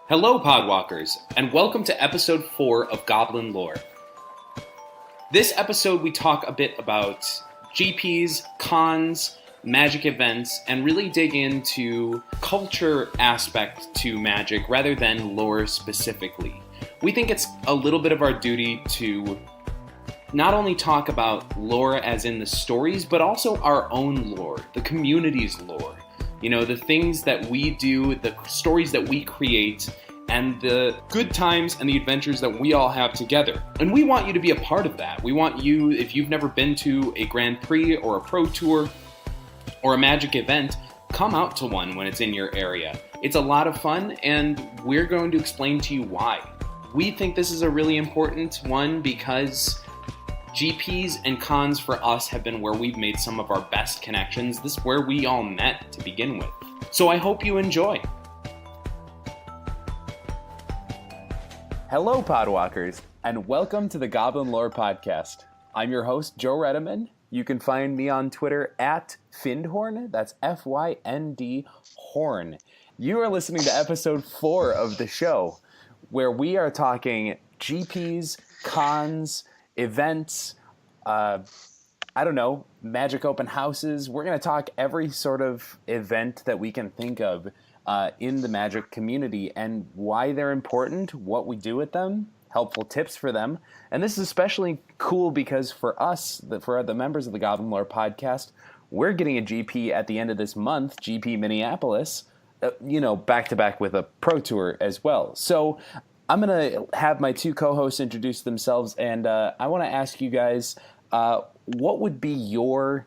Hello, Podwalkers, and welcome to episode 4 of Goblin Lore. This episode, we talk a bit about GPs, cons, Magic events, and really dig into culture aspect to Magic rather than lore specifically. We think it's a little bit of our duty to not only talk about lore as in the stories, but also our own lore, the community's lore. You know, the things that we do, the stories that we create, and the good times and the adventures that we all have together. And we want you to be a part of that. We want you, if you've never been to a Grand Prix or a Pro Tour or a Magic event, come out to one when it's in your area. It's a lot of fun, and we're going to explain to you why. We think this is a really important one because GPs and cons for us have been where we've made some of our best connections. This is where we all met to begin with. So I hope you enjoy. Hello, Podwalkers, and welcome to the Goblin Lore Podcast. I'm your host, Joe Redeman. You can find me on Twitter at Fyndhorn. That's F-Y-N-D Horn. You are listening to episode 4 of the show, where we are talking GPs, cons, events, Magic open houses. We're going to talk every sort of event that we can think of in the Magic community and why they're important, what we do with them, helpful tips for them. And this is especially cool because for us, for the members of the Goblin Lore Podcast, we're getting a GP at the end of this month, GP Minneapolis, back to back with a Pro Tour as well. So I'm going to have my two co-hosts introduce themselves, and I want to ask you guys, what would be your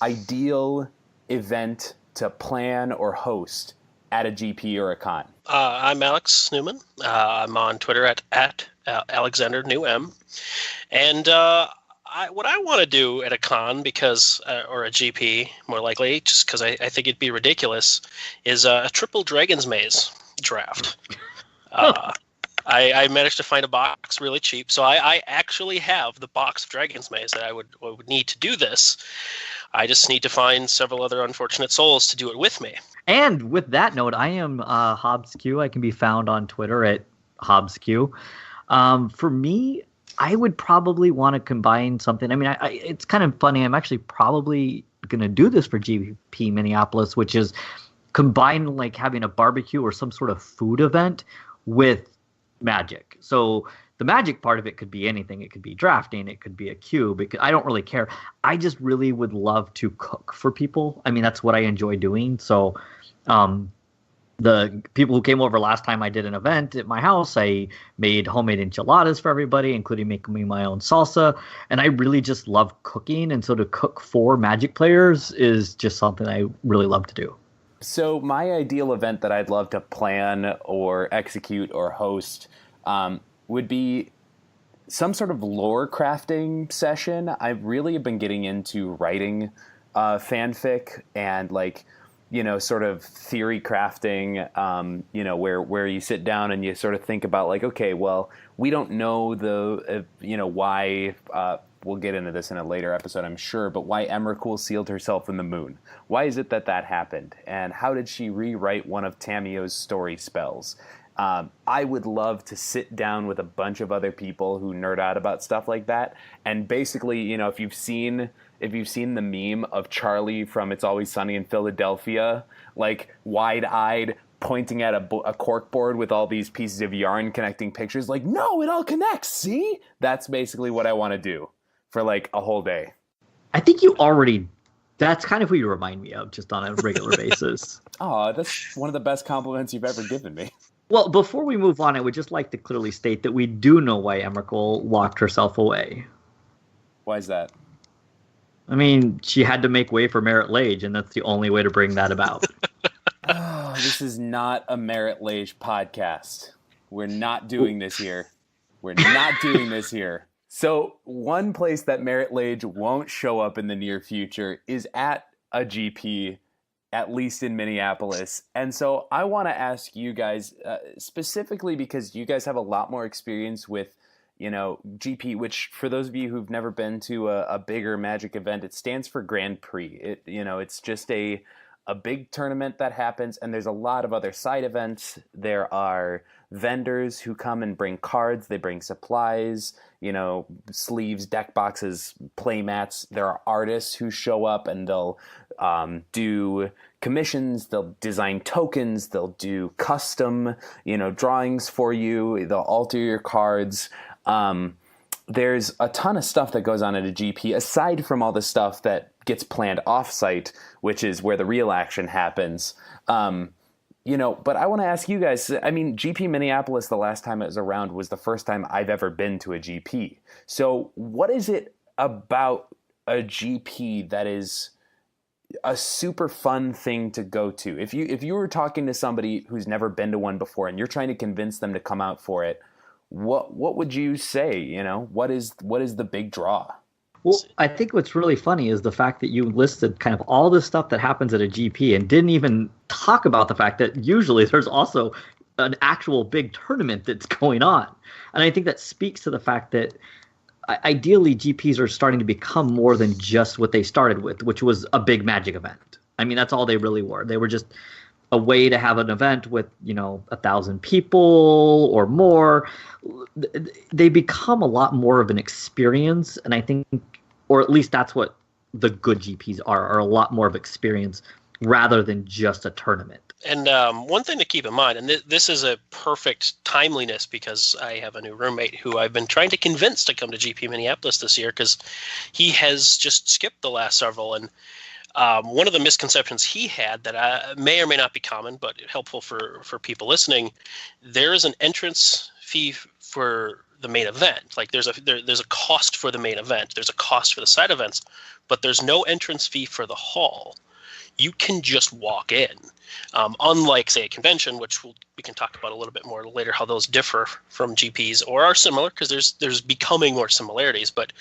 ideal event to plan or host at a GP or a con? I'm Alex Newman. I'm on Twitter at Alexander New M. And what I want to do at a con, or a GP more likely, just because I think it'd be ridiculous, is a triple Dragon's Maze draft. I managed to find a box really cheap, so I actually have the box of Dragon's Maze that I would need to do this. I just need to find several other unfortunate souls to do it with me. And with that note, I am Hobbes Q. I can be found on Twitter at Hobbes Q. For me, I would probably want to combine something. I mean, it's kind of funny. I'm actually probably going to do this for GP Minneapolis, which is combine like having a barbecue or some sort of food event with Magic. So the Magic part of it could be anything. It could be drafting. It could be a cube. I don't really care. I just really would love to cook for people. I mean, that's what I enjoy doing. So the people who came over last time I did an event at my house, I made homemade enchiladas for everybody, including making me my own salsa. And I really just love cooking. And so to cook for Magic players is just something I really love to do. So my ideal event that I'd love to plan or execute or host would be some sort of lore crafting session. I really have been getting into writing fanfic and sort of theory crafting, where you sit down and you sort of think about okay, well, we don't know why, we'll get into this in a later episode, I'm sure, but why Emrakul sealed herself in the moon. Why is it that happened? And how did she rewrite one of Tamio's story spells? I would love to sit down with a bunch of other people who nerd out about stuff like that. And basically, if you've seen the meme of Charlie from It's Always Sunny in Philadelphia, wide-eyed, pointing at a corkboard with all these pieces of yarn connecting pictures, no, it all connects, see? That's basically what I want to do for a whole day. I think that's kind of who you remind me of just on a regular basis. Oh, that's one of the best compliments you've ever given me. Well, before we move on, I would just like to clearly state that we do know why Emrakul locked herself away. Why is that? I mean, she had to make way for Merit Lage, and that's the only way to bring that about. Oh, this is not a Merit Lage podcast. We're not doing this here. So one place that Merit Lage won't show up in the near future is at a GP, at least in Minneapolis. And so I want to ask you guys, specifically because you guys have a lot more experience with, GP, which for those of you who've never been to a bigger Magic event, it stands for Grand Prix. It's just a a big tournament that happens, and there's a lot of other side events. There are vendors who come and bring cards. They bring supplies, sleeves, deck boxes, play mats. There are artists who show up and they'll do commissions. They'll design tokens. They'll do custom, drawings for you. They'll alter your cards. There's a ton of stuff that goes on at a GP, aside from all the stuff that gets planned off-site, which is where the real action happens. But I want to ask you guys, GP Minneapolis, the last time it was around, was the first time I've ever been to a GP. So what is it about a GP that is a super fun thing to go to? If you were talking to somebody who's never been to one before and you're trying to convince them to come out for it, what would you say? What is the big draw? Well, I think what's really funny is the fact that you listed kind of all the stuff that happens at a GP and didn't even talk about the fact that usually there's also an actual big tournament that's going on. And I think that speaks to the fact that ideally GPs are starting to become more than just what they started with, which was a big Magic event. That's all they really were. They were just a way to have an event with 1,000 people or more. They become a lot more of an experience, and I think, or at least that's what the good GPs are a lot more of experience rather than just a tournament. And one thing to keep in mind, and this is a perfect timeliness because I have a new roommate who I've been trying to convince to come to GP Minneapolis this year because he has just skipped the last several. And one of the misconceptions he had that may or may not be common, but helpful for people listening, there is an entrance fee for the main event. Like there's a cost for the main event. There's a cost for the side events, but there's no entrance fee for the hall. You can just walk in. Unlike, say, a convention, which we can talk about a little bit more later, how those differ from GPs or are similar, because there's becoming more similarities. But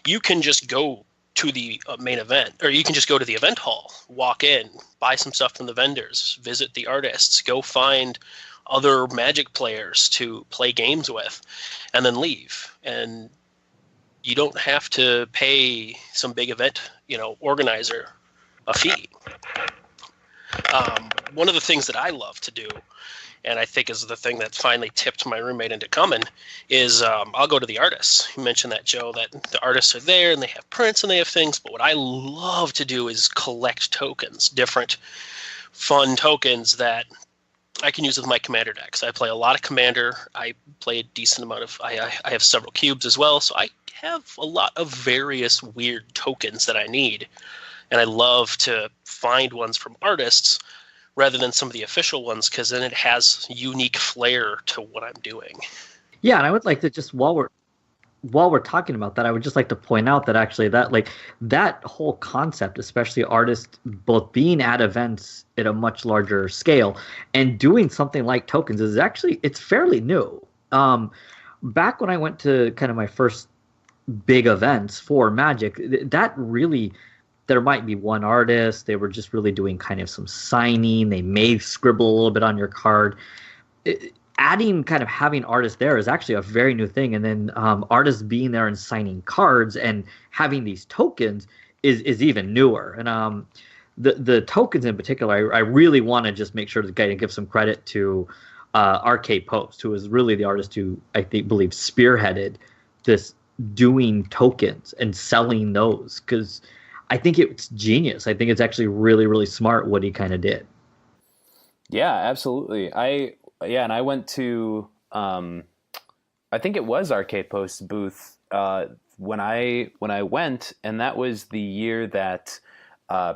you can just go to the main event, or you can just go to the event hall, walk in, buy some stuff from the vendors, visit the artists, go find other Magic players to play games with, and then leave. And you don't have to pay some big event, organizer a fee. One of the things that I love to do, and I think is the thing that finally tipped my roommate into coming, is I'll go to the artists. You mentioned that, Joe, that the artists are there and they have prints and they have things, but what I love to do is collect tokens, different fun tokens that I can use with my commander decks. I play a lot of commander. I play a decent amount of, I have several cubes as well, so I have a lot of various weird tokens that I need. And I love to find ones from artists rather than some of the official ones, because then it has unique flair to what I'm doing. Yeah, and I would like to just, while we're talking about that, I would just like to point out that actually that whole concept, especially artists both being at events at a much larger scale and doing something like tokens is actually, it's fairly new. Back when I went to kind of my first big events for Magic, that really, there might be one artist. They were just really doing kind of some signing. They may scribble a little bit on your card. Adding kind of having artists there is actually a very new thing. And then artists being there and signing cards and having these tokens is even newer. And the tokens in particular, I really want to just make sure to give some credit to RK Post, who is really the artist who I believe spearheaded this doing tokens and selling those, because I think it's genius. I think it's actually really, really smart what he kind of did. Yeah, absolutely. And I went to, I think it was RK Post's booth when I went, and that was the year that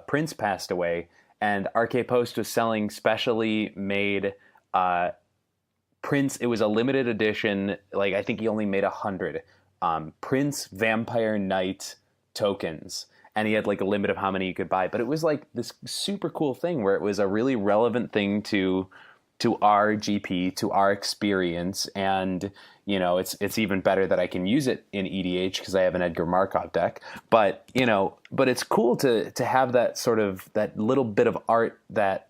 Prince passed away, and RK Post was selling specially made Prince. It was a limited edition. Like, I think he only made 100 Prince Vampire Knight tokens. And he had like a limit of how many you could buy. But it was like this super cool thing where it was a really relevant thing to our GP, to our experience. And, it's even better that I can use it in EDH because I have an Edgar Markov deck. But it's cool to have that sort of, that little bit of art that,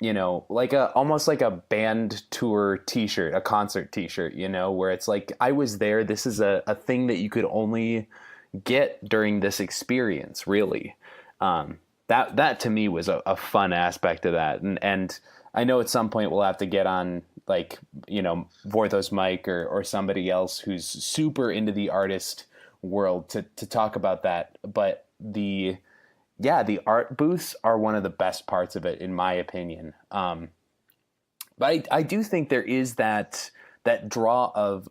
like almost like a band tour t-shirt, a concert t-shirt, where it's like, I was there. This is a thing that you could only get during this experience, really. that to me was a fun aspect of that. And I know at some point we'll have to get on like, Vorthos Mike or somebody else who's super into the artist world to talk about that. But the art booths are one of the best parts of it, in my opinion. But I do think there is that draw of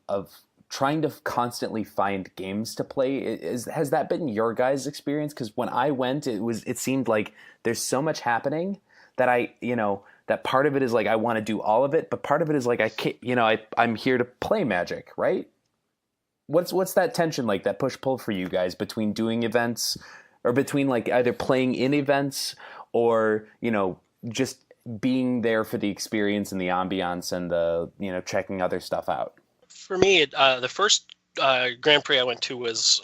trying to constantly find games to play. Has that been your guys' experience? Because when I went, it seemed like there's so much happening that that part of it is like I want to do all of it, but part of it is like I can't, I'm here to play Magic, right? What's that tension like, that push pull for you guys between doing events, or between like either playing in events or just being there for the experience and the ambiance and the checking other stuff out? For me, the first Grand Prix I went to was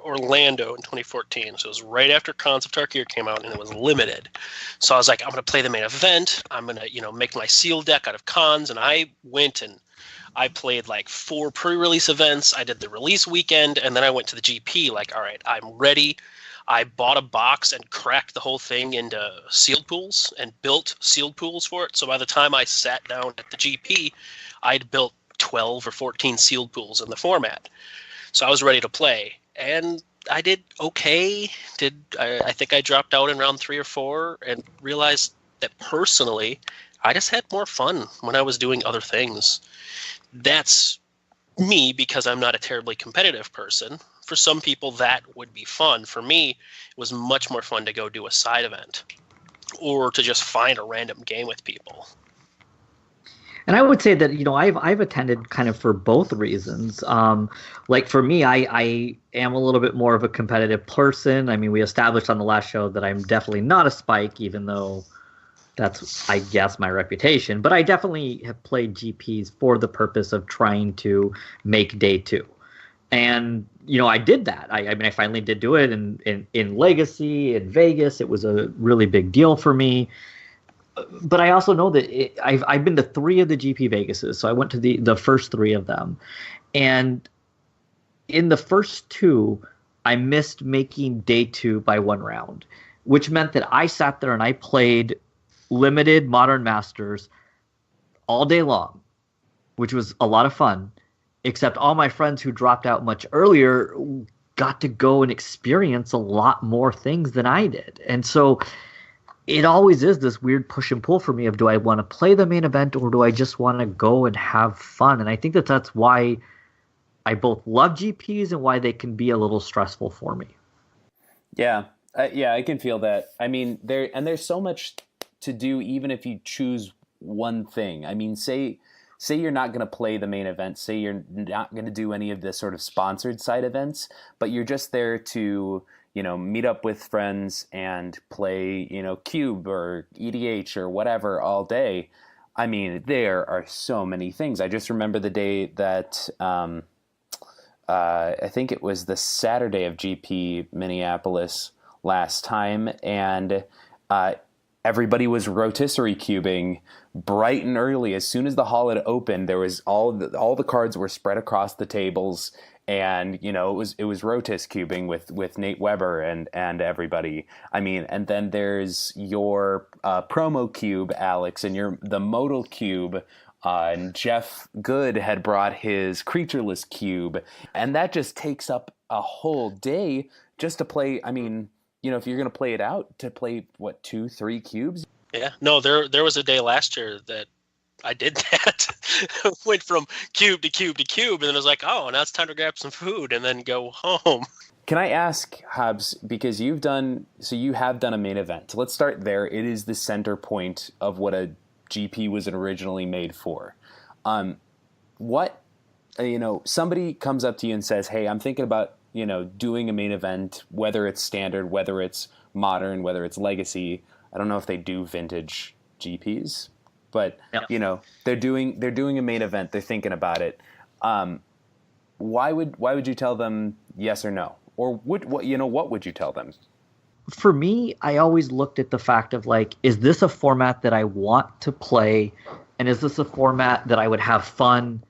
Orlando in 2014. So it was right after Khans of Tarkir came out, and it was limited. So I was like, I'm going to play the main event. I'm going to, make my sealed deck out of Khans. And I went and I played like 4 pre-release events. I did the release weekend, and then I went to the GP like, all right, I'm ready. I bought a box and cracked the whole thing into sealed pools and built sealed pools for it. So by the time I sat down at the GP, I'd built 12 or 14 sealed pools in the format. So I was ready to play, and I did okay. I think I dropped out in round 3 or 4 and realized that personally I just had more fun when I was doing other things. That's me, because I'm not a terribly competitive person. For some people that would be fun. For me, it was much more fun to go do a side event or to just find a random game with people. And I would say that, I've attended kind of for both reasons. Like for me, I am a little bit more of a competitive person. I mean, we established on the last show that I'm definitely not a Spike, even though that's, I guess, my reputation. But I definitely have played GPs for the purpose of trying to make day 2. And, I did that. I mean, I finally did do it in Legacy, in Vegas. It was a really big deal for me. But I also know that I've been to 3 of the GP Vegases, so I went to the first 3 of them. And in the first 2, I missed making day 2 by 1 round, which meant that I sat there and I played limited Modern Masters all day long, which was a lot of fun, except all my friends who dropped out much earlier got to go and experience a lot more things than I did. And so it always is this weird push and pull for me of, do I want to play the main event or do I just want to go and have fun? And I think that's why I both love GPs and why they can be a little stressful for me. Yeah. I can feel that. I mean, there's so much to do, even if you choose one thing. I mean, say you're not going to play the main event, say you're not going to do any of the sort of sponsored side events, but you're just there to, meet up with friends and play, Cube or EDH or whatever all day. I mean, there are so many things. I just remember the day that I think it was the Saturday of GP Minneapolis last time, and everybody was rotisserie cubing bright and early. As soon as the hall had opened, there was all the cards were spread across the tables, and it was rotis cubing with Nate Weber and everybody. I mean, and then there's your promo cube, Alex, and the modal cube. And Jeff Good had brought his creatureless cube, and that just takes up a whole day just to play. I mean, if you're going to play it out, to play, 2-3 cubes? Yeah, no, there was a day last year that I did that. Went from cube to cube to cube, and then I was like, oh, now it's time to grab some food and then go home. Can I ask, Hobbes, because you have done a main event. Let's start there. It is the center point of what a GP was originally made for. Somebody comes up to you and says, hey, I'm thinking about doing a main event, whether it's standard, whether it's modern, whether it's legacy. I don't know if they do vintage GPs, but yep. They're doing a main event. They're thinking about it. Why would you tell them yes or no? Or what would you tell them? For me, I always looked at the fact of is this a format that I want to play? And is this a format that I would have fun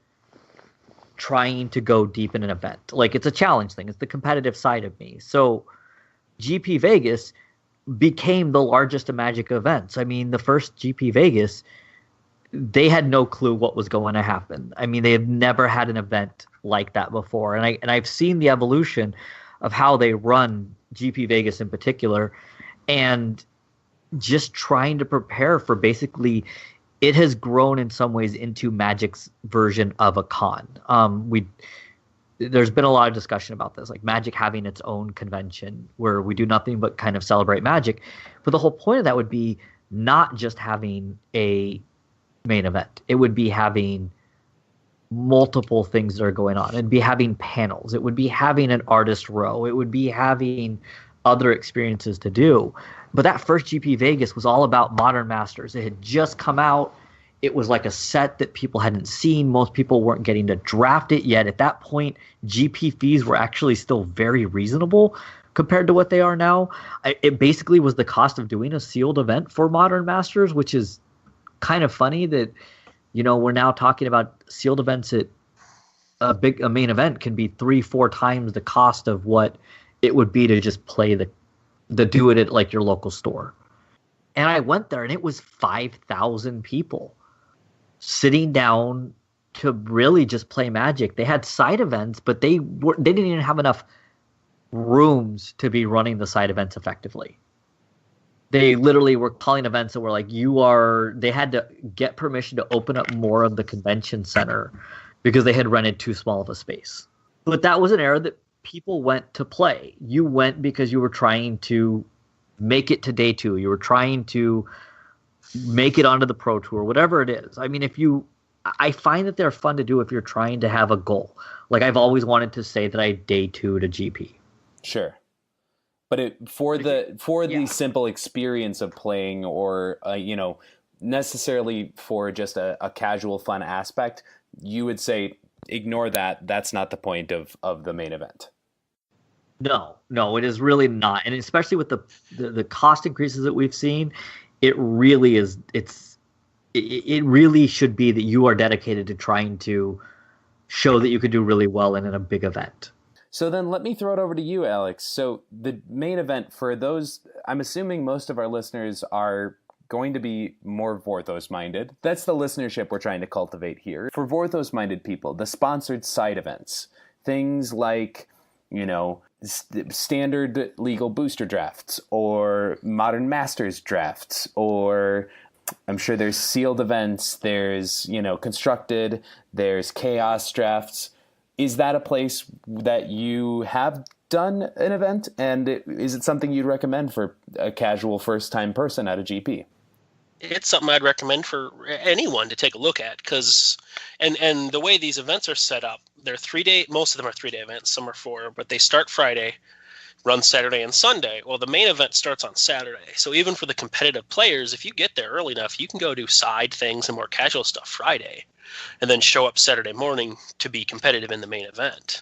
trying to go deep in an event? It's a challenge thing. It's the competitive side of me. So GP Vegas, became the largest of Magic events. I mean, the first GP Vegas, they had no clue what was going to happen. I mean, they have never had an event like that before. And I've seen the evolution of how they run GP Vegas in particular, and just trying to prepare for basically, it has grown in some ways into Magic's version of a con. There's been a lot of discussion about this, like Magic having its own convention where we do nothing but kind of celebrate Magic. But the whole point of that would be not just having a main event. It would be having multiple things that are going on. It'd be having panels. It would be having an artist row. It would be having other experiences to do. But that first GP Vegas was all about Modern Masters. It had just come out. It was like a set that people hadn't seen. Most people weren't getting to draft it yet. At that point, GP fees were actually still very reasonable compared to what they are now. It basically was the cost of doing a sealed event for Modern Masters, which is kind of funny that, we're now talking about sealed events at a main event can be 3-4 times the cost of what it would be to just play the do it at like your local store. And I went there and it was 5,000 people sitting down to really just play Magic. They had side events, but they didn't even have enough rooms to be running the side events effectively. They literally were calling events that were like, they had to get permission to open up more of the convention center because they had rented too small of a space. But that was an era that people went to play. You went because you were trying to make it to day 2. You were trying to make it onto the Pro Tour, whatever it is. I mean, I find that they're fun to do if you're trying to have a goal. Like I've always wanted to say that I day 2 to GP. Sure. But for the simple experience of playing, or necessarily for just a casual fun aspect, you would say ignore that. That's not the point of the main event. No, it is really not. And especially with the cost increases that we've seen, it really is. It really should be that you are dedicated to trying to show that you could do really well in a big event. So then let me throw it over to you, Alex. So the main event, for those, I'm assuming most of our listeners are going to be more Vorthos-minded. That's the listenership we're trying to cultivate here. For Vorthos-minded people, the sponsored side events, things like, standard legal booster drafts or Modern Masters drafts, or I'm sure there's sealed events, there's, constructed, there's chaos drafts. Is that a place that you have done an event? And is it something you'd recommend for a casual first-time person at a GP? It's something I'd recommend for anyone to take a look at, because and the way these events are set up, they're 3-day. Most of them are 3-day events. Some are 4, but they start Friday, run Saturday and Sunday. Well, the main event starts on Saturday. So even for the competitive players, if you get there early enough, you can go do side things and more casual stuff Friday, and then show up Saturday morning to be competitive in the main event.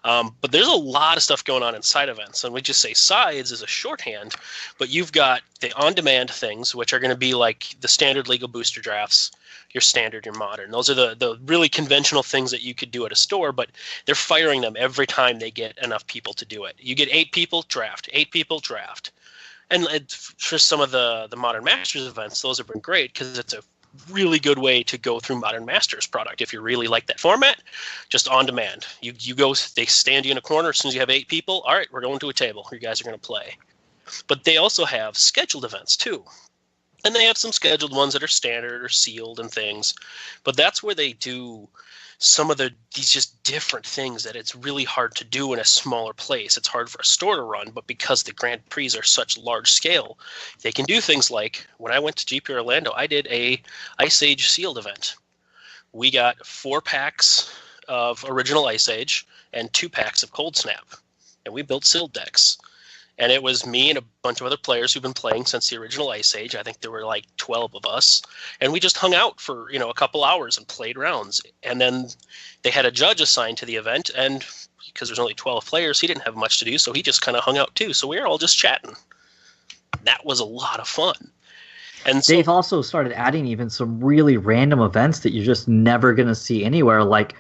But there's a lot of stuff going on in side events, and we just say sides as a shorthand, but you've got the on-demand things, which are going to be like the standard legal booster drafts, your standard, your modern. Those are the really conventional things that you could do at a store, but they're firing them every time they get enough people to do it. You get 8 people, draft. 8 people, draft. And for some of the Modern Masters events, those have been great because it's a really good way to go through Modern Masters product. If you really like that format, just on demand. You go, they stand you in a corner as soon as you have 8 people. All right, we're going to a table. You guys are going to play. But they also have scheduled events too. And they have some scheduled ones that are standard or sealed and things. But that's where they do some of these just different things that it's really hard to do in a smaller place. It's hard for a store to run, but because the Grand Prix are such large scale, they can do things like, when I went to GP Orlando, I did a Ice Age sealed event. We got 4 packs of original Ice Age and 2 packs of Cold Snap, and we built sealed decks. And it was me and a bunch of other players who've been playing since the original Ice Age. I think there were like 12 of us. And we just hung out for, a couple hours and played rounds. And then they had a judge assigned to the event. And because there's only 12 players, he didn't have much to do. So he just kind of hung out too. So we were all just chatting. That was a lot of fun. And so, they've also started adding even some really random events that you're just never going to see anywhere. Like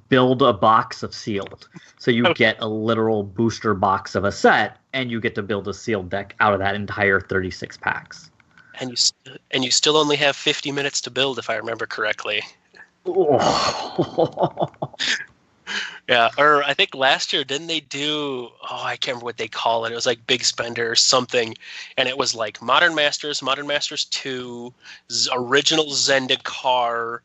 build a box of sealed. So you get a literal booster box of a set, and you get to build a sealed deck out of that entire 36 packs. And you still only have 50 minutes to build, if I remember correctly. Yeah, or I think last year, didn't they do, I can't remember what they call it. It was like Big Spender or something. And it was like Modern Masters 2, original Zendikar,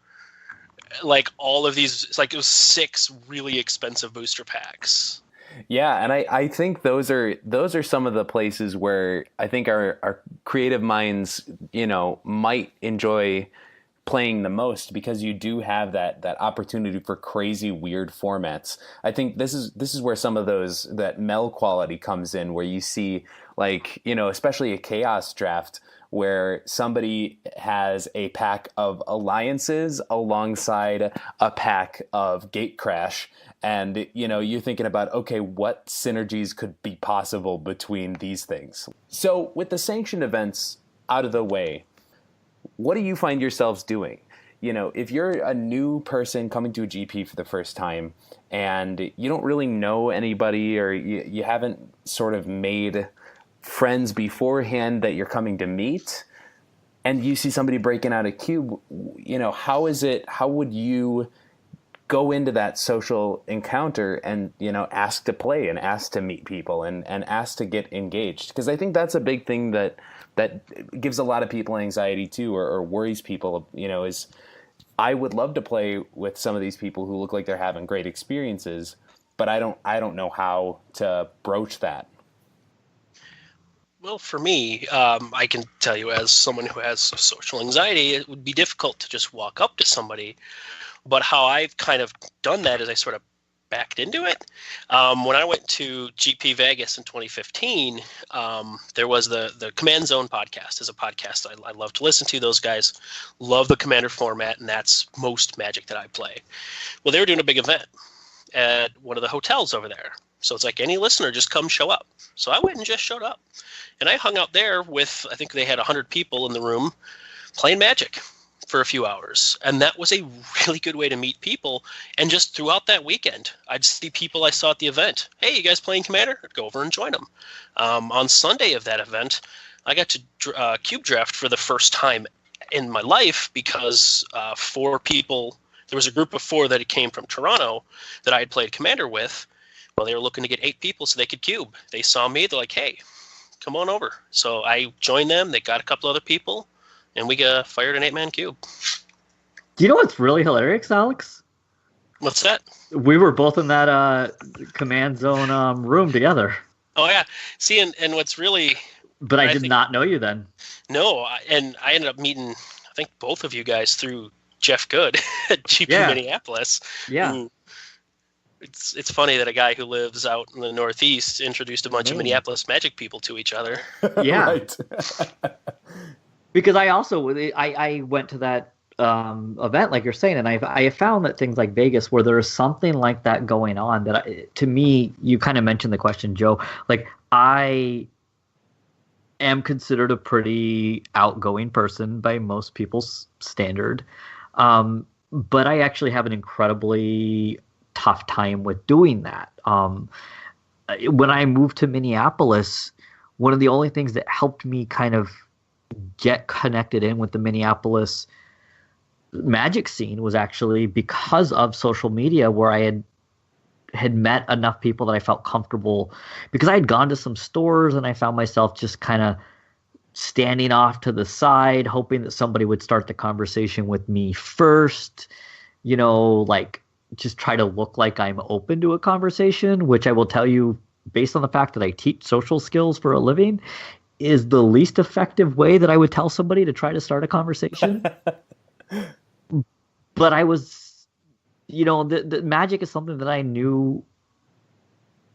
like all of these. It's like it was 6 really expensive booster packs. Yeah, and I think those are some of the places where I think our creative minds, might enjoy playing the most, because you do have that opportunity for crazy weird formats. I think this is where some of that mel quality comes in, where you see, like, especially a chaos draft where somebody has a pack of alliances alongside a pack of gatecrash, and you're thinking about, okay, what synergies could be possible between these things. So with the sanctioned events out of the way, what do you find yourselves doing? If you're a new person coming to a GP for the first time and you don't really know anybody, or you haven't sort of made friends beforehand that you're coming to meet, and you see somebody breaking out a cube, how would you go into that social encounter and, ask to play and ask to meet people and ask to get engaged? Because I think that's a big thing that gives a lot of people anxiety too, or worries people, is I would love to play with some of these people who look like they're having great experiences, but I don't know how to broach that. Well, for me, I can tell you, as someone who has social anxiety, it would be difficult to just walk up to somebody. But how I've kind of done that is I sort of backed into it. When I went to GP Vegas in 2015, there was the Command Zone podcast. Is a podcast I love to listen to. Those guys love the Commander format, and that's most Magic that I play. Well, they were doing a big event at one of the hotels over there. So it's like, any listener, just come show up. So I went and just showed up. And I hung out there with, I think they had 100 people in the room playing Magic for a few hours. And that was a really good way to meet people. And just throughout that weekend, I'd see people I saw at the event. Hey, you guys playing Commander? I'd go over and join them. On Sunday of that event, I got to cube draft for the first time in my life, because 4 people, there was a group of 4 that came from Toronto that I had played Commander with. Well, they were looking to get 8 people so they could cube. They saw me. They're like, hey, come on over. So I joined them. They got a couple other people, and we fired an 8-man cube. Do you know what's really hilarious, Alex? What's that? We were both in that Command Zone room together. Oh, yeah. See, and what's really... But I did not know you then. No, and I ended up meeting, I think, both of you guys through Jeff Good at GP Minneapolis. Yeah. It's funny that a guy who lives out in the Northeast introduced a bunch of Minneapolis Magic people to each other. Yeah. Right. Because I also I went to that event, like you're saying, and I found that things like Vegas, where there's something like that going on, that to me, you kind of mentioned the question, Joe, like, I am considered a pretty outgoing person by most people's standard, but I actually have an incredibly tough time with doing that. When I moved to Minneapolis, one of the only things that helped me kind of get connected in with the Minneapolis Magic scene was actually because of social media, where I had met enough people that I felt comfortable, because I had gone to some stores and I found myself just kind of standing off to the side, hoping that somebody would start the conversation with me first, like, just try to look like I'm open to a conversation, which I will tell you, based on the fact that I teach social skills for a living, is the least effective way that I would tell somebody to try to start a conversation. But I was, the Magic is something that I knew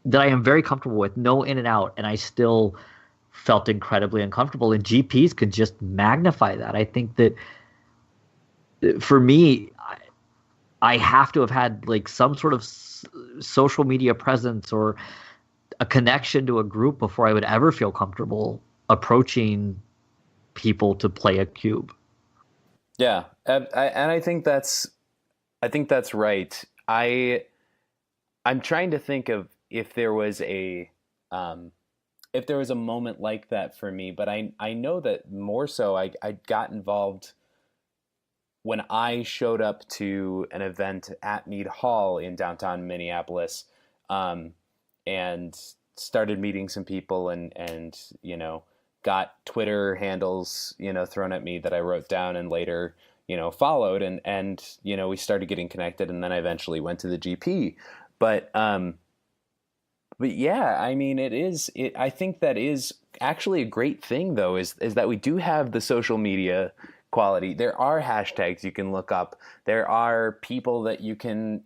that I am very comfortable with, no in and out, and I still felt incredibly uncomfortable, and GPs could just magnify that. I think that for me, I have to have had like some sort of social media presence or a connection to a group before I would ever feel comfortable approaching people to play a cube. Yeah, and I think that's right. I'm trying to think of if there was a moment like that for me, but I know that more so I got involved when I showed up to an event at Mead Hall in downtown Minneapolis, and started meeting some people and got Twitter handles thrown at me that I wrote down and later followed, and we started getting connected, and then I eventually went to the GP. But yeah, I mean, I think that is actually a great thing, though, is that we do have the social media quality. There are hashtags you can look up. There are people that you can,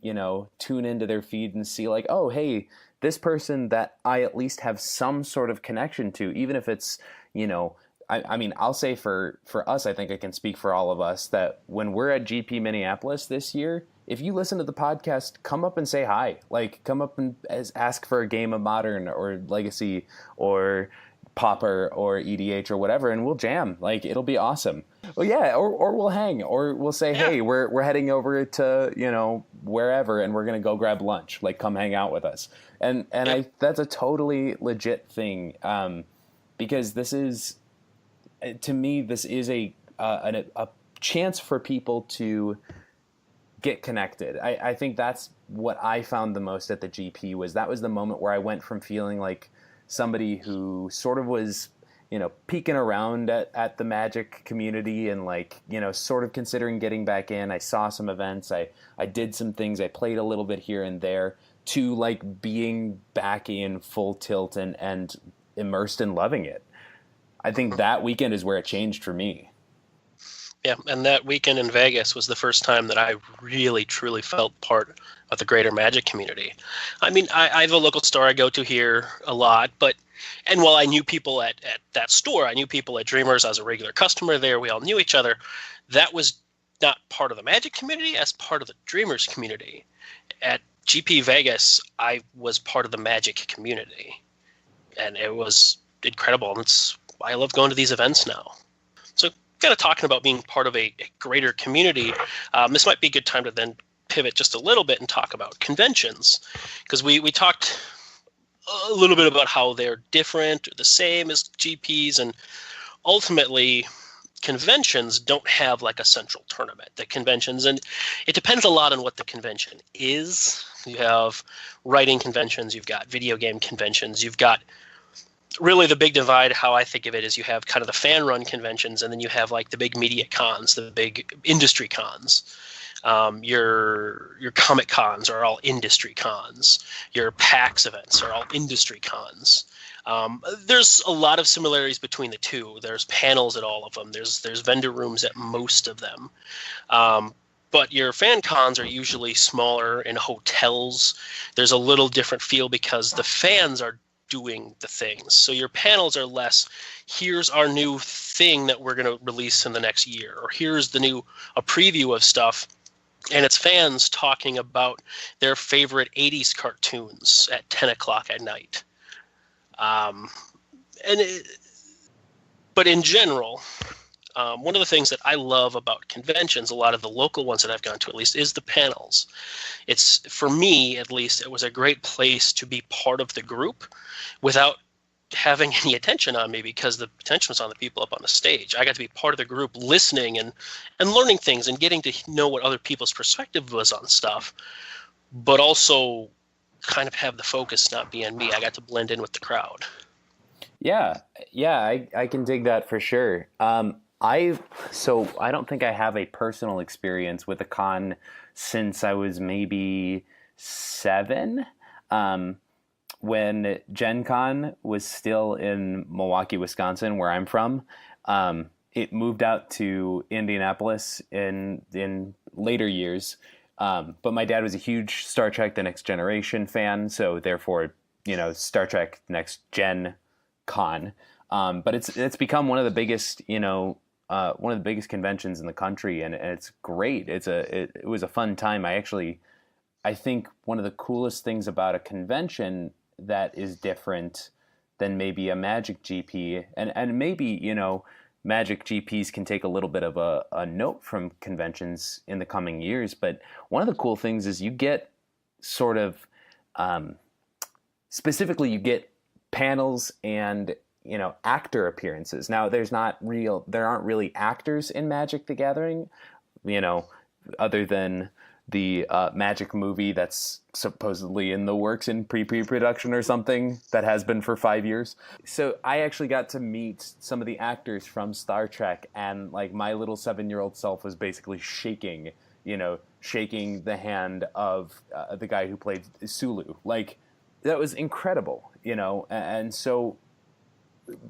tune into their feed and see like, oh, hey, this person that I at least have some sort of connection to, even if it's, I mean, I'll say for us, I think I can speak for all of us that when we're at GP Minneapolis this year, if you listen to the podcast, come up and say hi. Like, come up and ask for a game of Modern or Legacy or Pauper or EDH or whatever, and we'll jam. Like, it'll be awesome. Well, yeah, or we'll hang, or we'll say, hey, we're heading over to wherever, and we're gonna go grab lunch. Like, come hang out with us. And that's a totally legit thing, because this is, to me, this is a chance for people to get connected. I think that's what I found the most at the GP. That was the moment where I went from feeling like somebody who sort of was, peeking around at the Magic community and sort of considering getting back in. I saw some events. I did some things. I played a little bit here and there, to being back in full tilt and immersed in loving it. I think that weekend is where it changed for me. Yeah, and that weekend in Vegas was the first time that I really, truly felt part of the greater Magic community. I mean, I have a local store I go to here a lot, and while I knew people at that store, I knew people at Dreamers. I was a regular customer there. We all knew each other. That was not part of the Magic community as part of the Dreamers community. At GP Vegas, I was part of the Magic community, and it was incredible. And I love going to these events now. So, kind of talking about being part of a greater community, this might be a good time to then pivot just a little bit and talk about conventions, because we talked a little bit about how they're different or the same as GPs, and ultimately conventions don't have like a central tournament. The conventions, and it depends a lot on what the convention is. You have writing conventions, you've got video game conventions, you've got really the big divide, how I think of it, is you have kind of the fan-run conventions, and then you have like the big media cons, the big industry cons. Your Comic Cons are all industry cons. Your PAX events are all industry cons. There's a lot of similarities between the two. There's panels at all of them. There's vendor rooms at most of them. But your fan cons are usually smaller in hotels. There's a little different feel because the fans are doing the things. So your panels are less, here's our new thing that we're going to release in the next year, or here's a preview of stuff, and it's fans talking about their favorite 80s cartoons at 10 o'clock at night. But in general, one of the things that I love about conventions, a lot of the local ones that I've gone to at least, is the panels. It's, for me at least, it was a great place to be part of the group without having any attention on me, because the attention was on the people up on the stage. I got to be part of the group, listening and learning things and getting to know what other people's perspective was on stuff, but also kind of have the focus not be on me. I got to blend in with the crowd. Yeah, I can dig that for sure. I don't think I have a personal experience with a con since I was maybe 7. When Gen Con was still in Milwaukee, Wisconsin, where I'm from. It moved out to Indianapolis in later years. But my dad was a huge Star Trek: The Next Generation fan, so therefore, Star Trek Next Gen Con. But it's become one of the biggest, one of the biggest conventions in the country, and it's great. It was a fun time. I think one of the coolest things about a convention that is different than maybe a Magic GP, and maybe, Magic GPs can take a little bit of a note from conventions in the coming years, but one of the cool things is you get sort of specifically you get panels and actor appearances. Now there aren't really actors in Magic the Gathering, other than the Magic movie that's supposedly in the works in pre-production or something that has been for 5 years. So I actually got to meet some of the actors from Star Trek, and like my little 7-year-old self was basically shaking the hand of the guy who played Sulu. Like, that was incredible, and so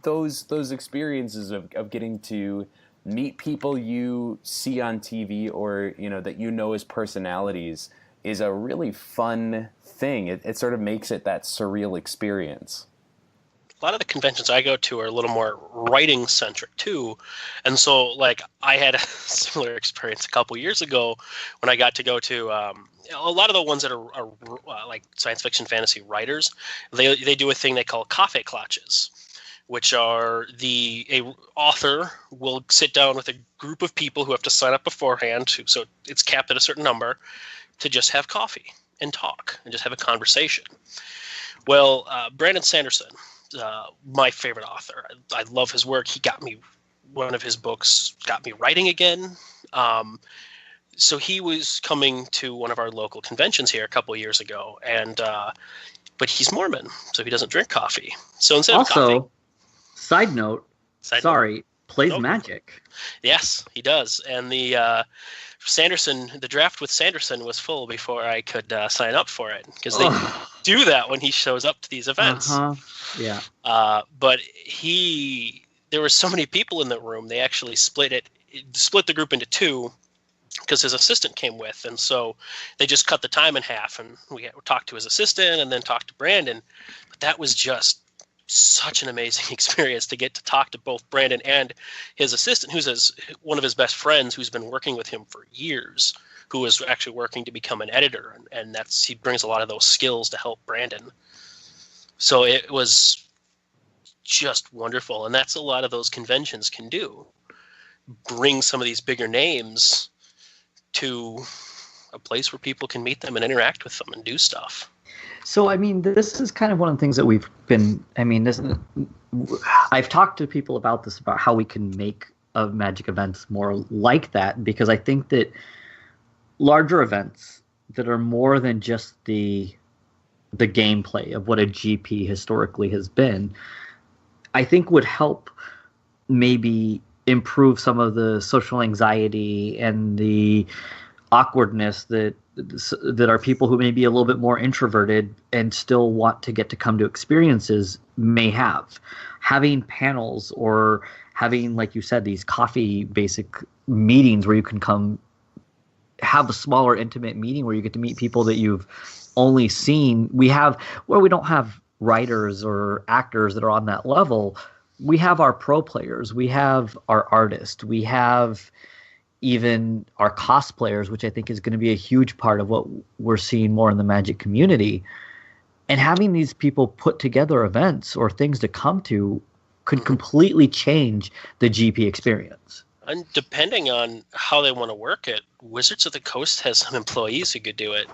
those experiences of getting to meet people you see on TV or that as personalities is a really fun thing. It sort of makes it that surreal experience. A lot of the conventions I go to are a little more writing centric too, and so like I had a similar experience a couple years ago when I got to go to a lot of the ones that are like science fiction fantasy writers. They do a thing they call coffee clutches, which are a author will sit down with a group of people who have to sign up beforehand, so it's capped at a certain number, to just have coffee and talk and just have a conversation. Well, Brandon Sanderson, my favorite author. I love his work. One of his books got me writing again. So he was coming to one of our local conventions here a couple of years ago, and but he's Mormon, so he doesn't drink coffee. So instead of coffee... Side note, plays Magic. Yes, he does. And the draft with Sanderson was full before I could sign up for it, because they do that when he shows up to these events. Yeah. But there were so many people in the room, they actually split the group into two, because his assistant came with, and so they just cut the time in half, and we talked to his assistant and then talked to Brandon. But that was just such an amazing experience to get to talk to both Brandon and his assistant, who's one of his best friends, who's been working with him for years, who is actually working to become an editor, and he brings a lot of those skills to help Brandon. So it was just wonderful, and that's a lot of those conventions can do. Bring some of these bigger names to a place where people can meet them and interact with them and do stuff. So, I mean, this is kind of one of the things that I've talked to people about this, about how we can make Magic events more like that, because I think that larger events that are more than just the gameplay of what a GP historically has been, I think would help maybe improve some of the social anxiety and the awkwardness that are people who may be a little bit more introverted and still want to get to come to experiences may have. Having panels or having, like you said, these coffee basic meetings where you can come have a smaller intimate meeting where you get to meet people that you've only seen. We don't have writers or actors that are on that level. We have our pro players, we have our artists, we have even our cosplayers, which I think is going to be a huge part of what we're seeing more in the Magic community. And having these people put together events or things to come to could completely change the GP experience. And depending on how they want to work it, Wizards of the Coast has some employees who could do it.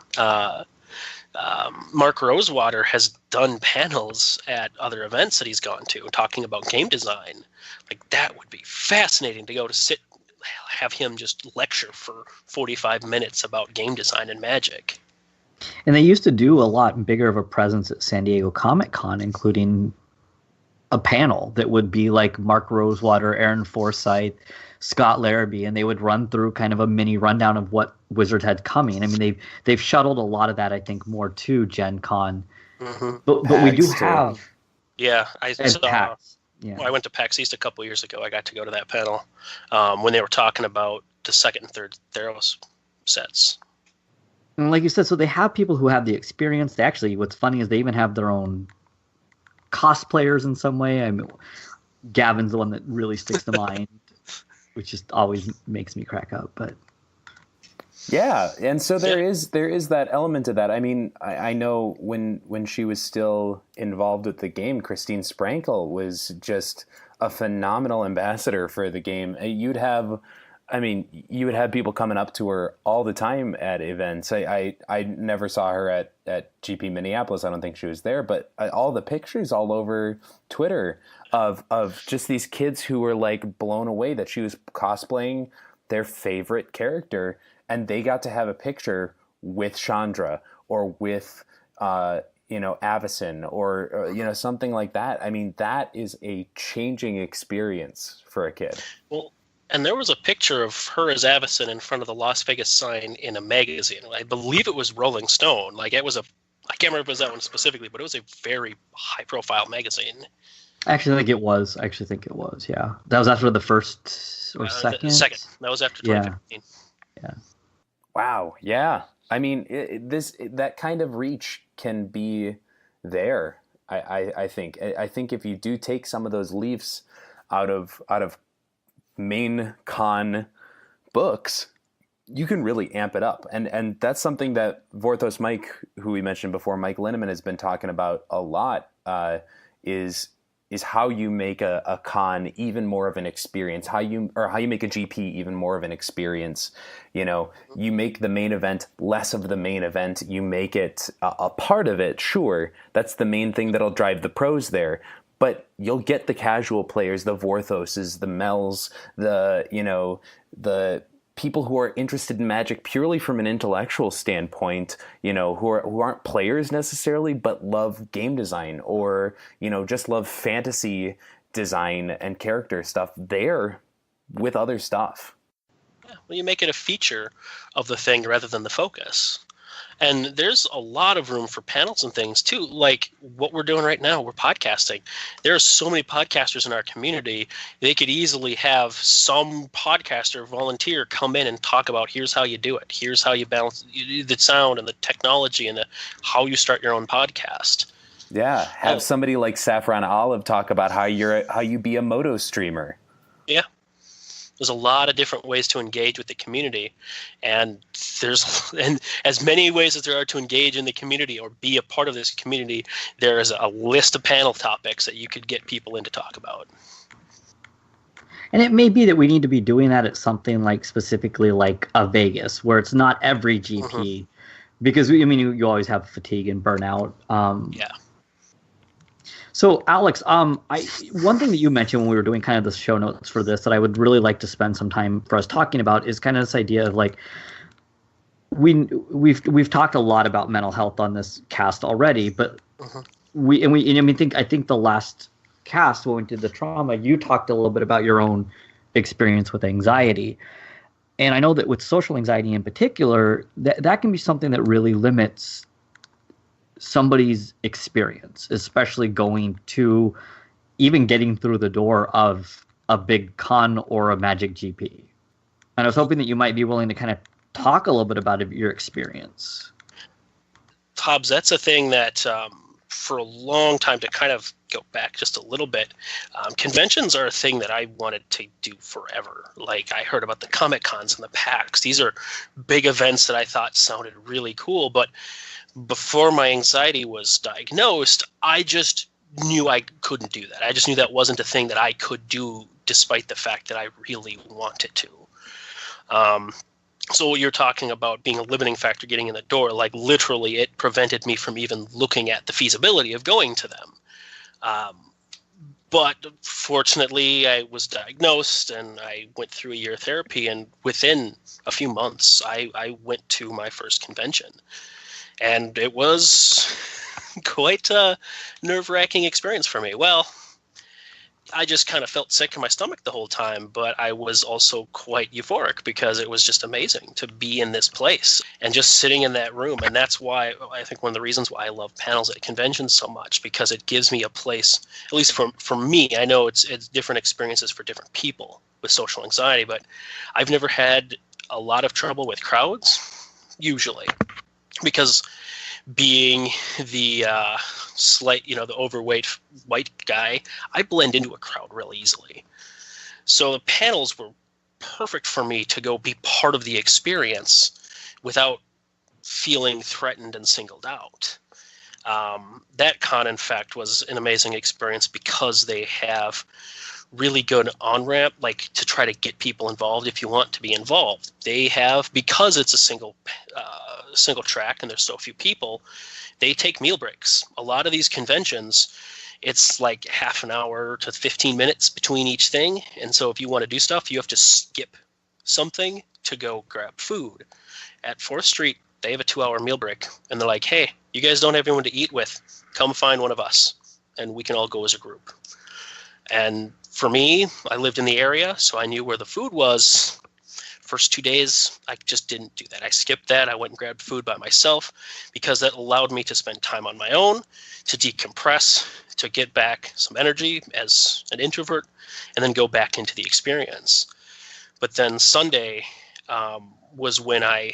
Mark Rosewater has done panels at other events that he's gone to talking about game design. Like, that would be fascinating to go to have him just lecture for 45 minutes about game design and Magic. And they used to do a lot bigger of a presence at San Diego Comic-Con, including a panel that would be like Mark Rosewater, Aaron Forsythe, Scott Larrabee, and they would run through kind of a mini rundown of what Wizard had coming. I mean, they've shuttled a lot of that, I think, more to Gen Con. Mm-hmm. But we do have... Yeah, I saw... PAX. Yeah. Well, I went to PAX East a couple years ago. I got to go to that panel when they were talking about the second and third Theros sets. And like you said, so they have people who have the experience. They actually, what's funny is they even have their own cosplayers in some way. I mean, Gavin's the one that really sticks to mind, which just always makes me crack up. But yeah, and so there is that element to that. I mean, I know when she was still involved with the game, Christine Sprankle was just a phenomenal ambassador for the game. You'd have I mean, you would have people coming up to her all the time at events. I never saw her at GP Minneapolis. I don't think she was there, but all the pictures all over Twitter of just these kids who were like blown away that she was cosplaying their favorite character, and they got to have a picture with Chandra or with Avacyn or something like that. I mean, that is a changing experience for a kid. Well, and there was a picture of her as Avacyn in front of the Las Vegas sign in a magazine. I believe it was Rolling Stone. Like, it was I can't remember if it was that one specifically, but it was a very high-profile magazine. I actually think it was. Yeah. That was after the first or second? Second. That was after 2015. Yeah. Wow. Yeah. I mean, that kind of reach can be there. I think. I think if you do take some of those leaves out of main con books, you can really amp it up. And that's something that Vorthos Mike, who we mentioned before, Mike Linneman, has been talking about a lot, is how you make a con even more of an experience, how you make a GP even more of an experience. You make the main event less of the main event. You make it a part of it. Sure, that's the main thing that'll drive the pros there. But you'll get the casual players, the Vorthoses, the Mels, the people who are interested in Magic purely from an intellectual standpoint, who aren't players necessarily, but love game design or, just love fantasy design and character stuff there with other stuff. Yeah, well, you make it a feature of the thing rather than the focus. And there's a lot of room for panels and things too, like what we're doing right now. We're podcasting. There are so many podcasters in our community. They could easily have some podcaster volunteer come in and talk about, here's how you do it. Here's how you balance the sound and the technology and how you start your own podcast. Yeah, have somebody like Saffron Olive talk about how you be a moto streamer. Yeah. There's a lot of different ways to engage with the community, and as many ways as there are to engage in the community or be a part of this community, there is a list of panel topics that you could get people in to talk about. And it may be that we need to be doing that at something like specifically like a Vegas, where it's not every GP, because you always have fatigue and burnout. Yeah. So, Alex, one thing that you mentioned when we were doing kind of the show notes for this that I would really like to spend some time for us talking about is kind of this idea of like we've talked a lot about mental health on this cast already, but I think the last cast when we did the trauma, you talked a little bit about your own experience with anxiety, and I know that with social anxiety in particular, that can be something that really limits somebody's experience, especially going to even getting through the door of a big con or a Magic GP. And I was hoping that you might be willing to kind of talk a little bit about your experience. Hobbes, that's a thing that for a long time, to kind of go back just a little bit, conventions are a thing that I wanted to do forever. Like, I heard about the Comic Cons and the PAX. These are big events that I thought sounded really cool, but before my anxiety was diagnosed, I just knew I couldn't do that. I just knew that wasn't a thing that I could do, despite the fact that I really wanted to. So what you're talking about being a limiting factor getting in the door, like literally it prevented me from even looking at the feasibility of going to them. But fortunately, I was diagnosed and I went through a year of therapy, and within a few months, I went to my first convention. And it was quite a nerve-wracking experience for me. Well, I just kind of felt sick in my stomach the whole time, but I was also quite euphoric because it was just amazing to be in this place and just sitting in that room. And that's why I think one of the reasons why I love panels at conventions so much, because it gives me a place, at least for me, I know it's different experiences for different people with social anxiety, but I've never had a lot of trouble with crowds, usually. Because being the the overweight white guy, I blend into a crowd real easily. So the panels were perfect for me to go be part of the experience without feeling threatened and singled out. That con, in fact, was an amazing experience because they have really good on-ramp, like to try to get people involved if you want to be involved. They have, because it's a single track and there's so few people, they take meal breaks. A lot of these conventions, it's like half an hour to 15 minutes between each thing. And so if you want to do stuff, you have to skip something to go grab food. At 4th Street, they have a 2-hour meal break. And they're like, hey, you guys don't have anyone to eat with. Come find one of us, and we can all go as a group. And for me, I lived in the area, so I knew where the food was. First 2 days, I just didn't do that. I skipped that. I went and grabbed food by myself because that allowed me to spend time on my own, to decompress, to get back some energy as an introvert, and then go back into the experience. But then Sunday was when I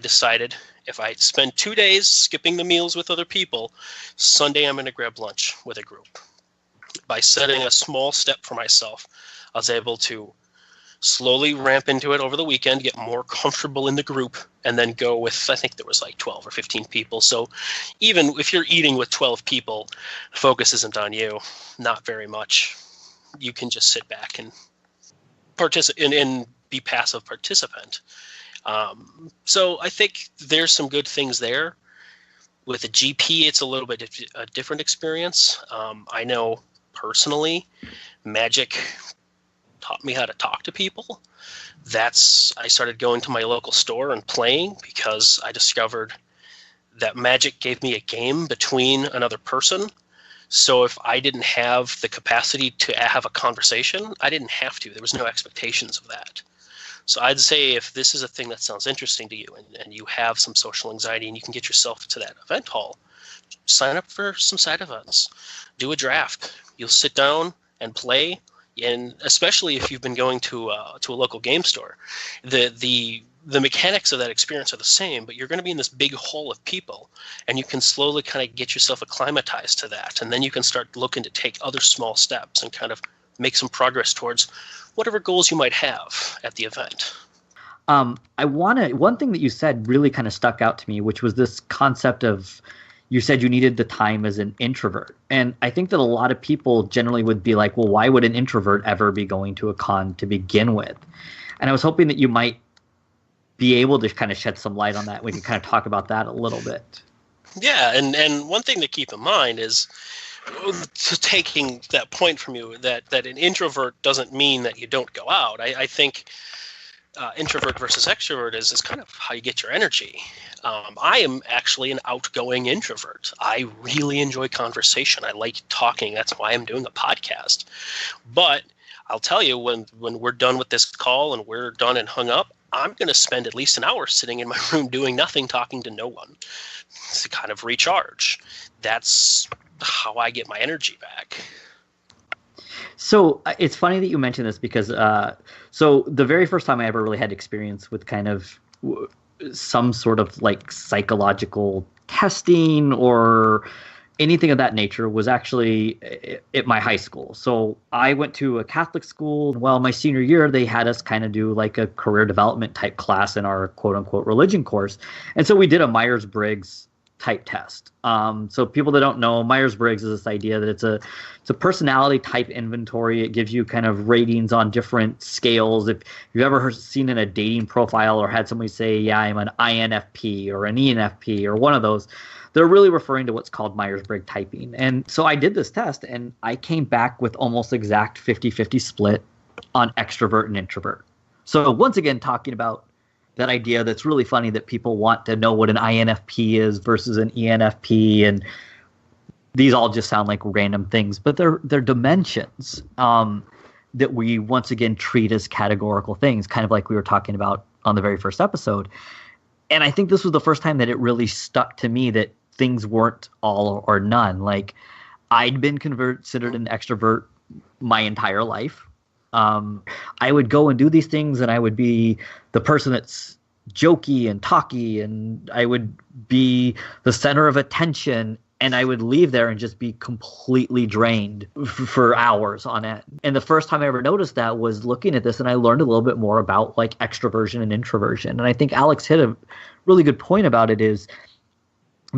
decided if I spend 2 days skipping the meals with other people, Sunday I'm going to grab lunch with a group. By setting a small step for myself, I was able to slowly ramp into it over the weekend, get more comfortable in the group, and then go with, I think there was like 12 or 15 people. So even if you're eating with 12 people, the focus isn't on you, not very much. You can just sit back and participate and be passive participant. So I think there's some good things there. With a GP, it's a little bit a different experience. I know personally, Magic taught me how to talk to people. I started going to my local store and playing because I discovered that Magic gave me a game between another person. So if I didn't have the capacity to have a conversation, I didn't have to. There was no expectations of that. So I'd say if this is a thing that sounds interesting to you and you have some social anxiety and you can get yourself to that event hall, sign up for some side events. Do a draft. You'll sit down and play. And especially if you've been going to a local game store, the mechanics of that experience are the same, but you're going to be in this big hall of people, and you can slowly kind of get yourself acclimatized to that, and then you can start looking to take other small steps and kind of make some progress towards whatever goals you might have at the event. One thing that you said really kind of stuck out to me, which was this concept of, you said you needed the time as an introvert. And I think that a lot of people generally would be like, well, why would an introvert ever be going to a con to begin with? And I was hoping that you might be able to kind of shed some light on that. We can kind of talk about that a little bit. Yeah, and one thing to keep in mind is, taking that point from you, that an introvert doesn't mean that you don't go out. I think introvert versus extrovert is kind of how you get your energy. I am actually an outgoing introvert. I really enjoy conversation. I like talking. That's why I'm doing a podcast. But I'll tell you, when we're done with this call and we're done and hung up, I'm going to spend at least an hour sitting in my room doing nothing, talking to no one, to kind of recharge. That's how I get my energy back. So it's funny that you mentioned this because so the very first time I ever really had experience with kind of some sort of like psychological testing or anything of that nature was actually at my high school. So I went to a Catholic school. Well, my senior year, they had us kind of do like a career development type class in our quote unquote religion course. And so we did a Myers-Briggs type test. So people that don't know, Myers-Briggs is this idea that it's a personality type inventory. It gives you kind of ratings on different scales. If you've ever seen in a dating profile or had somebody say, yeah, I'm an INFP or an ENFP or one of those, they're really referring to what's called Myers-Briggs typing. And so I did this test and I came back with almost exact 50-50 split on extrovert and introvert. So once again, talking about that idea that's really funny that people want to know what an INFP is versus an ENFP, and these all just sound like random things, but they're dimensions that we once again treat as categorical things, kind of like we were talking about on the very first episode. And I think this was the first time that it really stuck to me that things weren't all or none. Like, I'd been considered an extrovert my entire life. I would go and do these things and I would be the person that's jokey and talky, and I would be the center of attention, and I would leave there and just be completely drained for hours on end. And the first time I ever noticed that was looking at this, and I learned a little bit more about like extroversion and introversion. And I think Alex hit a really good point about it is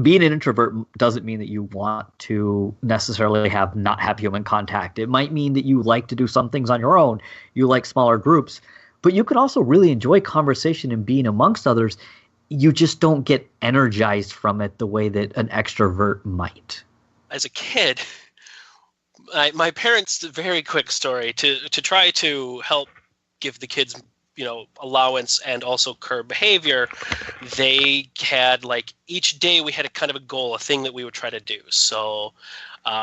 being an introvert doesn't mean that you want to necessarily not have human contact. It might mean that you like to do some things on your own. You like smaller groups, but you can also really enjoy conversation and being amongst others. You just don't get energized from it the way that an extrovert might. As a kid, my parents, very quick story, to try to help give the kids, allowance and also curb behavior, they had each day we had a kind of a goal, a thing that we would try to do. So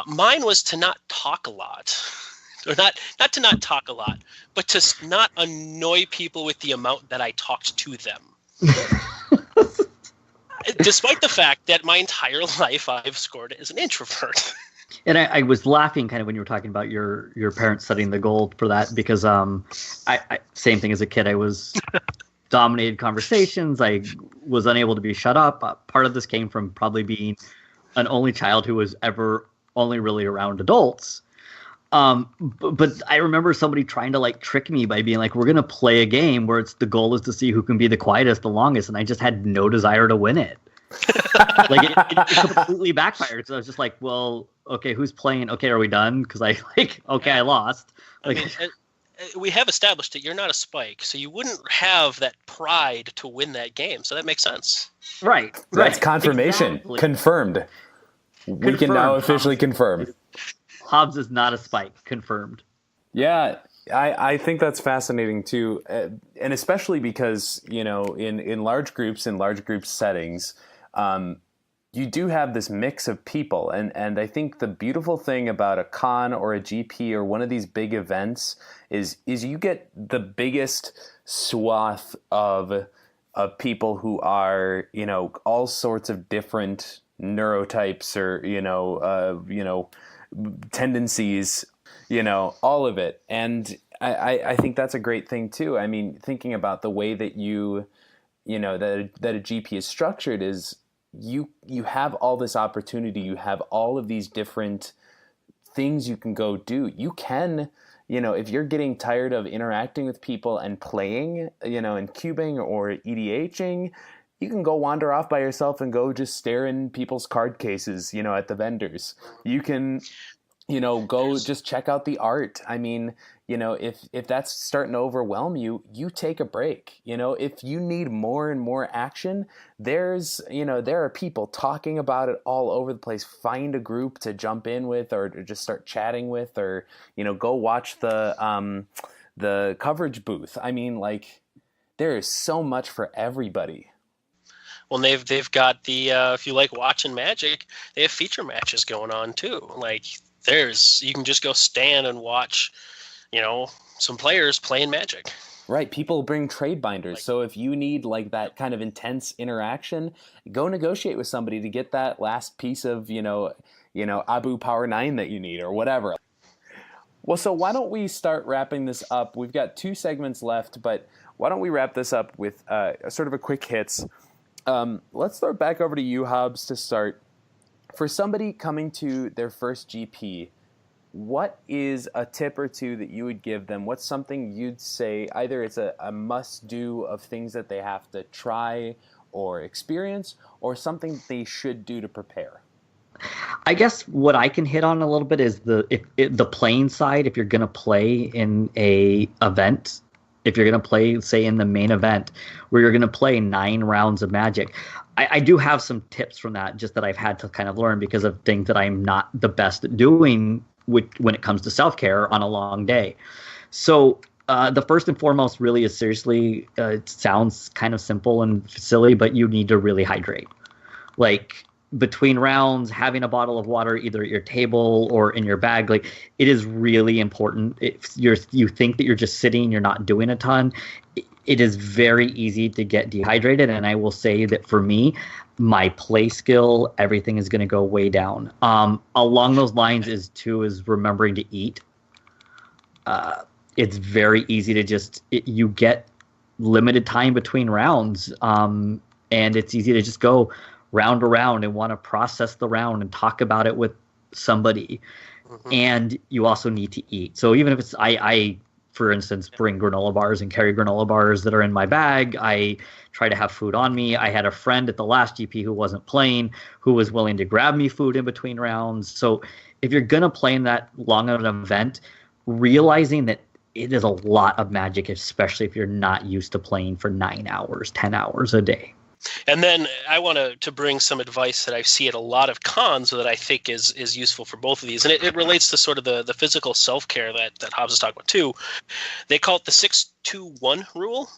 mine was to not talk a lot. Or not to not talk a lot, but to not annoy people with the amount that I talked to them. Despite the fact that my entire life I've scored as an introvert. And I was laughing kind of when you were talking about your parents setting the goal for that, because I same thing as a kid. I was dominated conversations. I was unable to be shut up. Part of this came from probably being an only child who was ever only really around adults. But I remember somebody trying to trick me by being like, we're going to play a game where the goal is to see who can be the quietest the longest. And I just had no desire to win it. It completely backfired. So I was just like, well, okay, who's playing? Okay, are we done? Because I lost. We have established that you're not a Spike, so you wouldn't have that pride to win that game. So that makes sense. Right. That's confirmation. Exactly. Confirmed. We can now officially confirm. Hobbes is not a Spike. Confirmed. Yeah, I think that's fascinating too, and especially because in large groups, in large group settings, you do have this mix of people, and I think the beautiful thing about a con or a GP or one of these big events is you get the biggest swath of people who are all sorts of different neurotypes or tendencies, all of it. And I think that's a great thing too. I mean, thinking about the way that that a GP is structured is you have all this opportunity. You have all of these different things you can go do. You can, if you're getting tired of interacting with people and playing, and cubing or EDHing, you can go wander off by yourself and go just stare in people's card cases, at the vendors. You can, go just check out the art. I mean, if that's starting to overwhelm you, you take a break. If you need more and more action, there are people talking about it all over the place. Find a group to jump in with or just start chatting with, or, go watch the coverage booth. I mean, there is so much for everybody. Well, they've got the if you like watching Magic, they have feature matches going on too. You can just go stand and watch, some players playing Magic. Right, people bring trade binders. So if you need that kind of intense interaction, go negotiate with somebody to get that last piece of Abu Power 9 that you need or whatever. Well, so why don't we start wrapping this up? We've got 2 segments left, but why don't we wrap this up with sort of a quick hits. Let's throw it back over to you, Hobbes, to start. For somebody coming to their first GP, what is a tip or two that you would give them? What's something you'd say either it's a must-do of things that they have to try or experience, or something they should do to prepare? I guess what I can hit on a little bit is the playing side. If you're going to play in a event, if you're going to play, say, in the main event where you're going to play 9 rounds of Magic, I do have some tips from that, just that I've had to kind of learn because of things that I'm not the best at doing when it comes to self-care on a long day. So the first and foremost really is seriously, it sounds kind of simple and silly, but you need to really hydrate. Between rounds, having a bottle of water either at your table or in your bag, it is really important. If you think that you're just sitting, you're not doing a ton, it is very easy to get dehydrated. And I will say that for me, my play skill, everything is going to go way down. Along those lines is remembering to eat. It's very easy to you get limited time between rounds. And it's easy to just go round to round and want to process the round and talk about it with somebody. Mm-hmm. And you also need to eat. So even if it's, for instance, bring granola bars and carry granola bars that are in my bag. I try to have food on me. I had a friend at the last GP who wasn't playing, who was willing to grab me food in between rounds. So if you're going to play in that long of an event, realizing that it is a lot of Magic, especially if you're not used to playing for 9 hours, 10 hours a day. And then I want to bring some advice that I see at a lot of cons that I think is useful for both of these. And it relates to sort of the physical self-care that Hobbes is talking about too. They call it the 6-2-1 rule.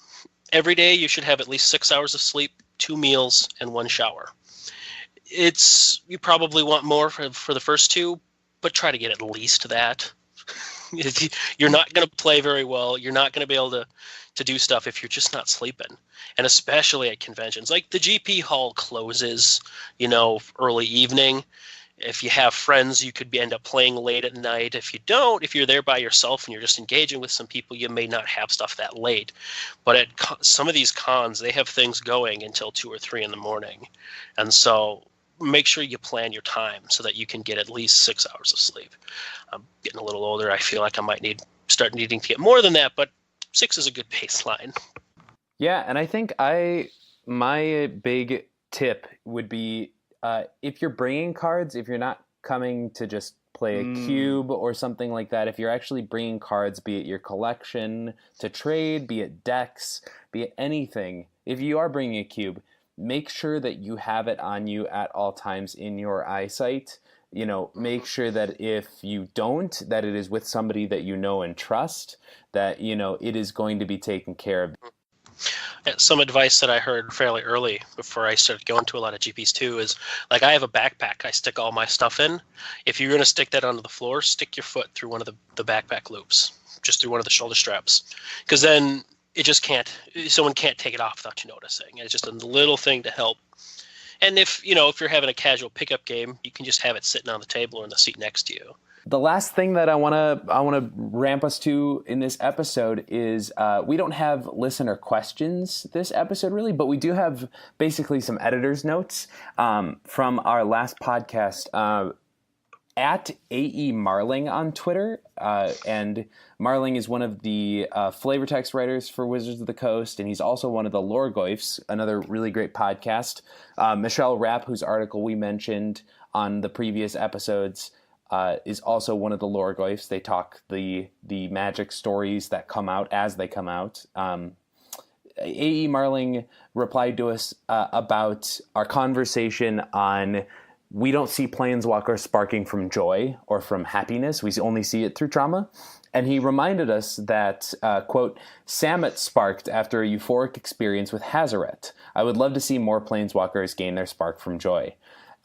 Every day you should have at least 6 hours of sleep, 2 meals, and 1 shower. You probably want more for the first 2, but try to get at least that. You're not going to play very well. You're not going to be able to do stuff if you're just not sleeping. And especially at conventions. Like the GP hall closes, early evening. If you have friends, you could end up playing late at night. If you don't, if you're there by yourself and you're just engaging with some people, you may not have stuff that late. But at some of these cons, they have things going until 2 or 3 in the morning. And so make sure you plan your time so that you can get at least 6 hours of sleep. I'm getting a little older. I feel like I might start needing to get more than that, but 6 is a good baseline. Yeah, and I think my big tip would be if you're bringing cards, if you're not coming to just play a cube or something like that, if you're actually bringing cards, be it your collection to trade, be it decks, be it anything, if you are bringing a cube, make sure that you have it on you at all times in your eyesight. Make sure that if you don't, that it is with somebody that you know and trust, that, it is going to be taken care of. Some advice that I heard fairly early before I started going to a lot of GPs too is, like, I have a backpack I stick all my stuff in. If you're going to stick that onto the floor, stick your foot through one of the backpack loops, just through one of the shoulder straps. Because then someone can't take it off without you noticing. It's just a little thing to help. And if you're having a casual pickup game, you can just have it sitting on the table or in the seat next to you. The last thing that I want to ramp us to in this episode is we don't have listener questions this episode really, but we do have basically some editor's notes from our last podcast. At AE Marling on Twitter, and Marling is one of the flavor text writers for Wizards of the Coast, and he's also one of the Lore Goifs, another really great podcast. Michelle Rapp, whose article we mentioned on the previous episodes, is also one of the Lore Goifs. They talk the Magic stories that come out as they come out. AE Marling replied to us about our conversation on we don't see Planeswalker sparking from joy or from happiness. We only see it through trauma. And he reminded us that, quote, Samut sparked after a euphoric experience with Hazaret. I would love to see more Planeswalkers gain their spark from joy.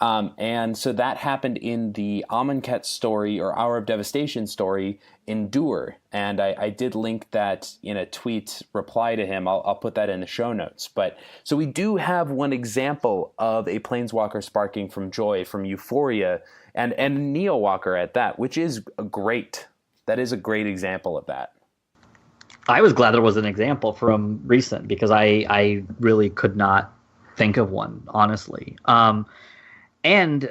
And so that happened in the Amonkhet story or Hour of Devastation story, Endure. And I did link that in a tweet reply to him. I'll put that in the show notes. But so we do have one example of a Planeswalker sparking from joy, from euphoria, and Neowalker at that, which is great. That is a great example of that. I was glad there was an example from recent because I really could not think of one, honestly. And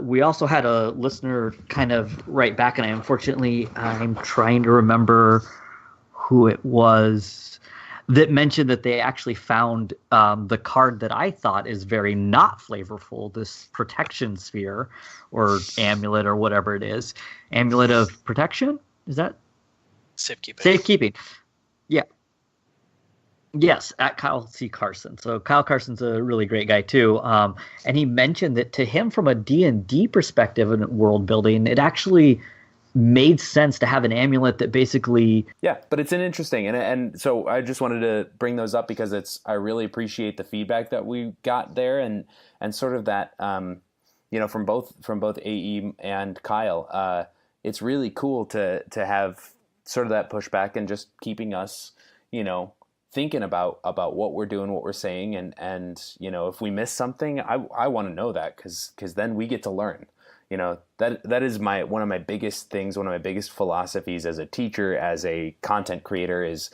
we also had a listener kind of write back, and I'm trying to remember who it was that mentioned that they actually found the card that I thought is very not flavorful, this protection sphere or amulet or whatever it is. Amulet of protection? Is that? Safekeeping. Safekeeping. Yeah. Yes, at Kyle C. Carson. So Kyle Carson's a really great guy too. And he mentioned that to him from a D&D perspective in world building, it actually made sense to have an amulet that basically... Yeah, but it's an interesting, and so I just wanted to bring those up because I really appreciate the feedback that we got there and sort of that, from both AE and Kyle. It's really cool to have sort of that pushback and just keeping us, thinking about what we're doing, what we're saying, and if we miss something, I want to know that because then we get to learn. That is one of my biggest things, one of my biggest philosophies as a teacher, as a content creator is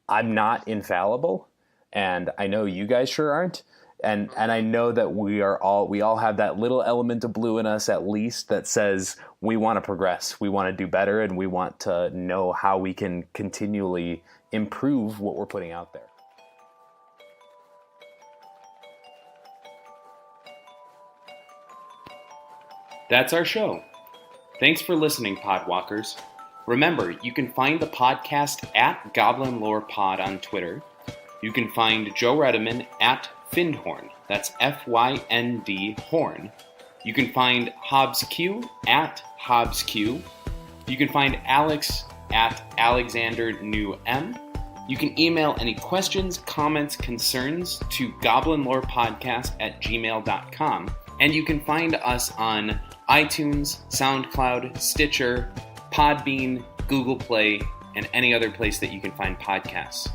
I'm not infallible, and I know you guys sure aren't. And I know that we all have that little element of blue in us, at least, that says we want to progress, we want to do better, and we want to know how we can continually improve what we're putting out there. That's our show. Thanks for listening, Podwalkers. Remember, you can find the podcast at Goblin Lore Pod on Twitter. You can find Joe Redeman at Findhorn. That's Fynd Horn. You can find Hobbes Q at Hobbes Q. You can find Alex at Alexander New M. You can email any questions, comments, concerns to goblinlorepodcast@gmail.com. And you can find us on iTunes, SoundCloud, Stitcher, Podbean, Google Play, and any other place that you can find podcasts.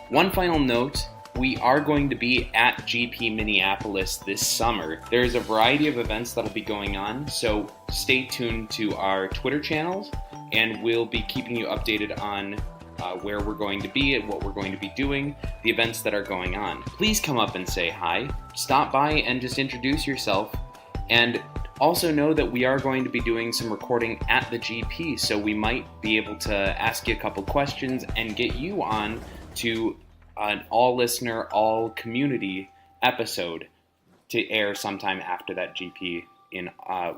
One final note, we are going to be at GP Minneapolis this summer. There's a variety of events that'll be going on, so stay tuned to our Twitter channels, and we'll be keeping you updated on where we're going to be and what we're going to be doing, the events that are going on. Please come up and say hi. Stop by and just introduce yourself. And also know that we are going to be doing some recording at the GP, so we might be able to ask you a couple questions and get you on to an all-listener, all-community episode to air sometime after that GP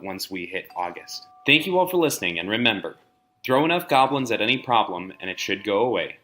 once we hit August. Thank you all for listening, and remember, throw enough goblins at any problem and it should go away.